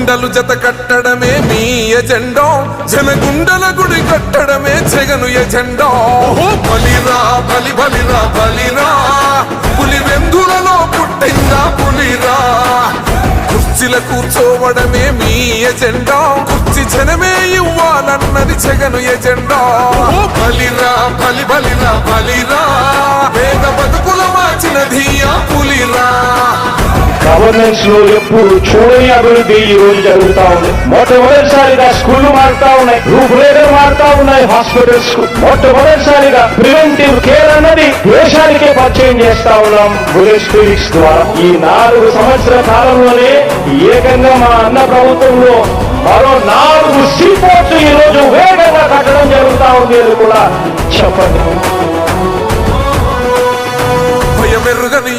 గుండెలు జత కట్టడమే మీ ఎజెండా, జనగుండల గుడి కట్టడమే జగను ఎజెండా. బలిరా బలి బలిరా బలిరా, పులి వెందులలో పుట్టిందా పులిరా. కుర్చీల కూర్చోవడమే మీ ఎజెండా, కుర్చీ జనమే ఇవ్వాలన్నది జగను ఎజెండా. బలిరా బలి బలిరా బలిరా, పేద బతుకుల మార్చినది ఆ పులిరా. గవర్నెన్స్ లో ఎప్పుడు చూడని అభివృద్ధి ఈ రోజు జరుగుతా ఉంది. మొట్టమొదటిసారిగా స్కూళ్లు మారుతా ఉన్నాయి, రూపురేఖలు మారుతా ఉన్నాయి. హాస్పిటల్స్ మొట్టమొదటిసారిగా ప్రివెంటివ్ కేర్ అన్నది దేశానికే పరిచయం చేస్తా ఉన్నాం బుల్లెట్ క్లినిక్స్ ద్వారా. ఈ 4 సంవత్సరాల కాలంలోనే ఏకంగా మా అన్న ప్రభుత్వంలో మరో 4 సీపోర్ట్స్ ఈ రోజు వేగంగా కట్టడం జరుగుతా ఉంది అని కూడా చెప్పండి. భయమెరుగని